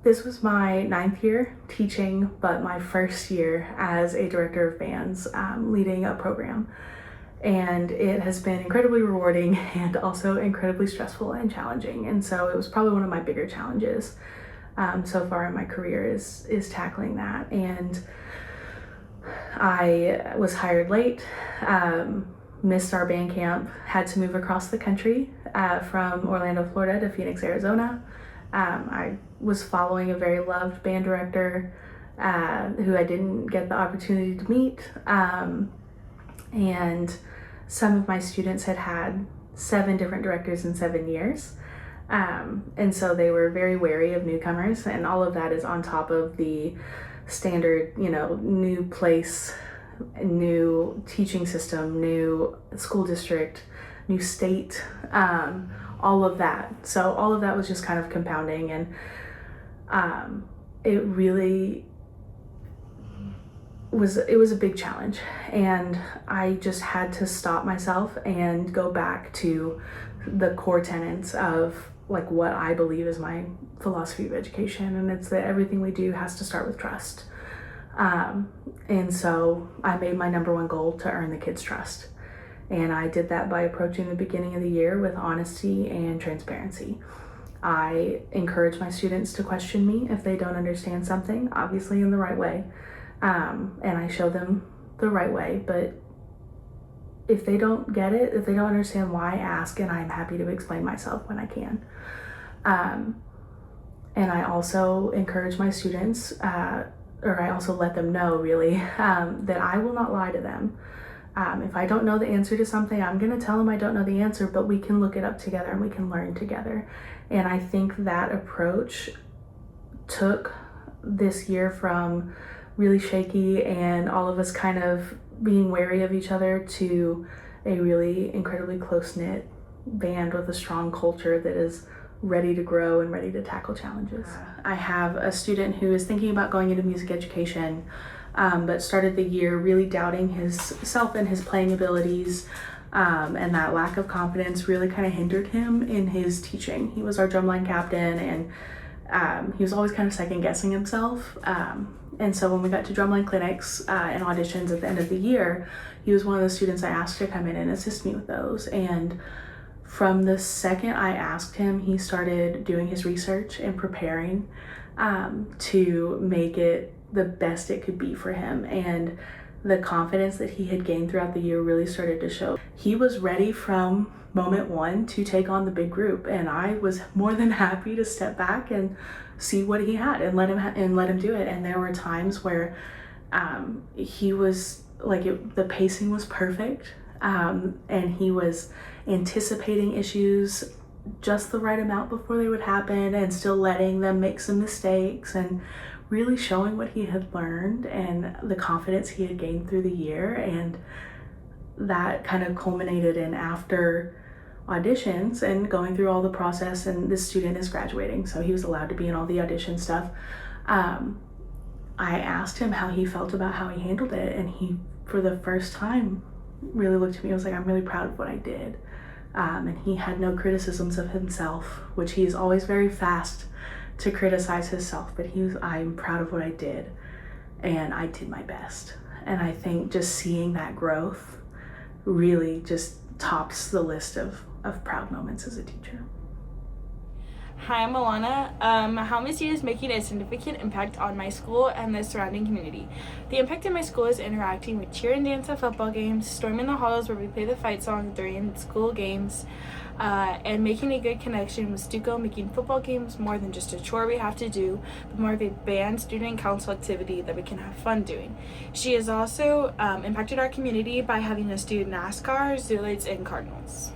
This was my 9th year teaching, but my first year as a director of bands, leading a program. And it has been incredibly rewarding and also incredibly stressful and challenging. And so it was probably one of my bigger challenges so far in my career is tackling that. And I was hired late, missed our band camp, had to move across the country from Orlando, Florida to Phoenix, Arizona. I was following a very loved band director who I didn't get the opportunity to meet. And some of my students had 7 different directors in 7 years. And so they were very wary of newcomers, and all of that is on top of the standard, new place, new teaching system, new school district, new state, all of that. So all of that was just kind of compounding, and it really was a big challenge, and I just had to stop myself and go back to the core tenets of like what I believe is my philosophy of education, and it's that everything we do has to start with trust. And so I made my number one goal to earn the kids' trust. And I did that by approaching the beginning of the year with honesty and transparency. I encourage my students to question me if they don't understand something, obviously in the right way. And I show them the right way, but if they don't get it, if they don't understand why, ask, and I'm happy to explain myself when I can. And I also encourage my students, or I also let them know really, that I will not lie to them. If I don't know the answer to something, I'm gonna tell them I don't know the answer, but we can look it up together and we can learn together. And I think that approach took this year from really shaky and all of us kind of being wary of each other to a really incredibly close-knit band with a strong culture that is ready to grow and ready to tackle challenges. I have a student who is thinking about going into music education, but started the year really doubting his self and his playing abilities, and that lack of confidence really kind of hindered him in his teaching. He was our drumline captain, and he was always kind of second guessing himself. And so when we got to drumline clinics and auditions at the end of the year, he was one of the students I asked to come in and assist me with those. And from the second I asked him, he started doing his research and preparing to make it the best it could be for him. And the confidence that he had gained throughout the year really started to show. He was ready from moment one to take on the big group, and I was more than happy to step back and see what he had and let him do it. And there were times where he was like, the pacing was perfect, and he was anticipating issues just the right amount before they would happen and still letting them make some mistakes and really showing what he had learned and the confidence he had gained through the year. And that kind of culminated in, after auditions and going through all the process, and this student is graduating, so he was allowed to be in all the audition stuff. I asked him how he felt about how he handled it, and he, for the first time, really looked at me and was like, I'm really proud of what I did. And he had no criticisms of himself, which he's always very fast to criticize himself, but I'm proud of what I did, and I did my best. And I think just seeing that growth really just tops the list of proud moments as a teacher. Hi, I'm Alana. How Miss Deane is making a significant impact on my school and the surrounding community. The impact in my school is interacting with cheer and dance at football games, storming the halls where we play the fight song during school games, and making a good connection with Stuco, making football games more than just a chore we have to do, but more of a band, student, and council activity that we can have fun doing. She has also impacted our community by having us do NASCAR, Zoolites, and Cardinals.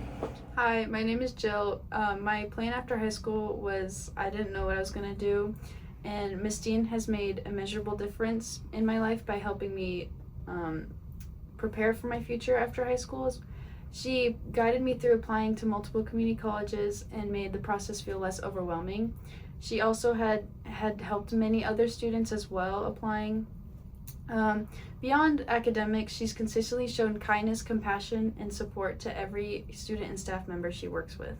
Hi, my name is Jill. My plan after high school was I didn't know what I was going to do, and Miss Deane has made a measurable difference in my life by helping me prepare for my future after high school. She guided me through applying to multiple community colleges and made the process feel less overwhelming. She also had helped many other students as well applying. Beyond academics, she's consistently shown kindness, compassion, and support to every student and staff member she works with.